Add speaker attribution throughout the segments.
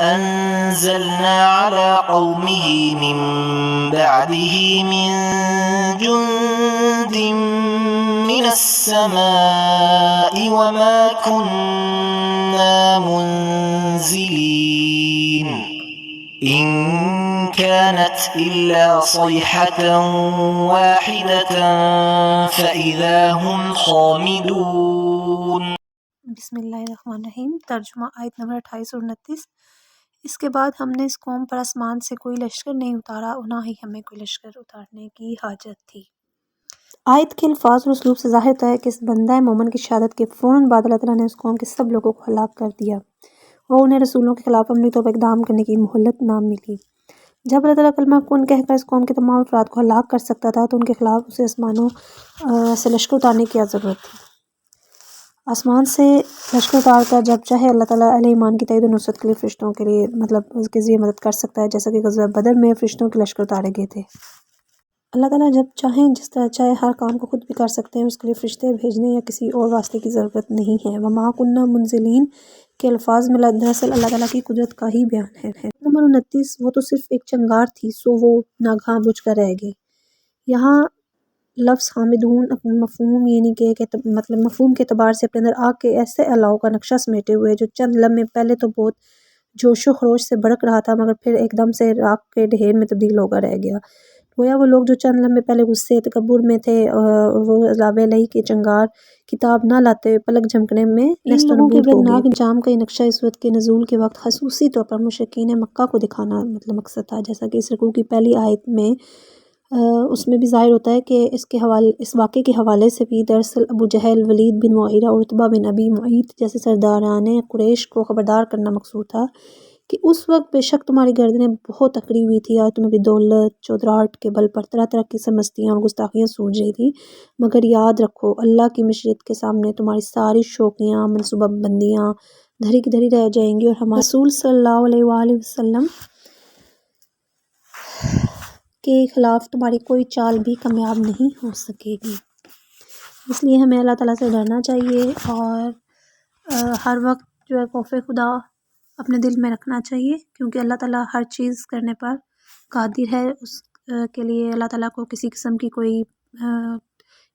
Speaker 1: أنزلنا على قومه من بعده من جند من السماء وما كنا منزلين إن كانت إلا صيحة واحدة فإذا هم خامدون۔
Speaker 2: بسم اللہ الرحمن الرحیم۔ ترجمہ آیت نمبر 28 اور 29۔ اس کے بعد ہم نے اس قوم پر آسمان سے کوئی لشکر نہیں اتارا اور نہ ہی ہمیں کوئی لشکر اتارنے کی حاجت تھی۔ آیت کے الفاظ اور اسلوب سے ظاہر ہوتا ہے کہ اس بندہ مومن کی شہادت کے فوراً بعد اللہ تعالیٰ نے اس قوم کے سب لوگوں کو ہلاک کر دیا اور انہیں رسولوں کے خلاف عملی طور پر اقدام کرنے کی مہلت نہ ملی۔ جب اللہ تعالیٰ کلمہ کن کہہ کر اس قوم کے تمام افراد کو ہلاک کر سکتا تھا تو ان کے خلاف اسے آسمانوں سے لشکر اتارنے کی کیا ضرورت تھی؟ آسمان سے لشکر اتار کر جب چاہے اللہ تعالیٰ اہل ایمان کی تائید و نصرت کے لیے فرشتوں کے لیے اس کے ذریعے مدد کر سکتا ہے، جیسا کہ غزوہ بدر میں فرشتوں کے لشکر اتارے گئے تھے۔ اللہ تعالیٰ جب چاہیں جس طرح چاہے ہر کام کو خود بھی کر سکتے ہیں، اس کے لیے فرشتے بھیجنے یا کسی اور واسطے کی ضرورت نہیں ہے۔ وما کنا منزلین کے الفاظ میں دراصل اللہ تعالیٰ کی قدرت کا ہی بیان ہے۔ نمبر 29، وہ تو صرف ایک چنگار تھی سو وہ ناگہاں بجھ کر رہ گئی۔ یہاں لفظ خامدون اپنے مفہوم مفہوم کے اعتبار سے اپنے اندر آگ کے ایسے الاؤ کا نقشہ سمیٹے ہوئے جو چند لمحے پہلے تو بہت جوش و خروش سے بھڑک رہا تھا مگر پھر ایک دم سے راکھ کے ڈھیر میں تبدیل ہو کر رہ گیا۔ گویا وہ لوگ جو چند لمحے پہلے غصے تکبر میں تھے اور وہ عذاب الہی کے چنگار کتاب نہ لاتے ہوئے پلک جھمکنے میں نیست و نبود ہو گئے۔ انجام کا یہ نقشہ اس وقت کے نزول کے وقت خصوصی طور پر مشرکین مکہ کو دکھانا مقصد تھا، جیسا کہ اس رکوع کی پہلی آیت میں اس میں بھی ظاہر ہوتا ہے کہ اس واقعے کے حوالے سے بھی دراصل ابو جہل، ولید بن مغیرہ اور عتبہ بن ابی معیط جیسے سرداران قریش کو خبردار کرنا مقصود تھا کہ اس وقت بے شک تمہاری گردنیں بہت اکڑی ہوئی تھی اور تمہیں بھی دولت چودراہٹ کے بل پر طرح طرح کی سمستیاں اور گستاخیاں سوج رہی تھی، مگر یاد رکھو اللہ کی مشیت کے سامنے تمہاری ساری شوقیاں منصوبہ بندیاں دھری کی دھری رہ جائیں گی اور ہمارے رسول صلی اللہ علیہ وآلہ وسلم کے خلاف تمہاری کوئی چال بھی کامیاب نہیں ہو سکے گی۔ اس لیے ہمیں اللہ تعالیٰ سے ڈرنا چاہیے اور ہر وقت جو ہے خوف خدا اپنے دل میں رکھنا چاہیے، کیونکہ اللہ تعالیٰ ہر چیز کرنے پر قادر ہے۔ اس کے لیے اللہ تعالیٰ کو کسی قسم کی کوئی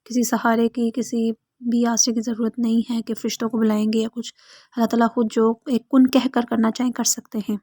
Speaker 2: کسی سہارے کی کسی بھی آسرے کی ضرورت نہیں ہے کہ فرشتوں کو بلائیں گے یا کچھ۔ اللہ تعالیٰ خود جو ایک کن کہہ کر کرنا چاہیں کر سکتے ہیں۔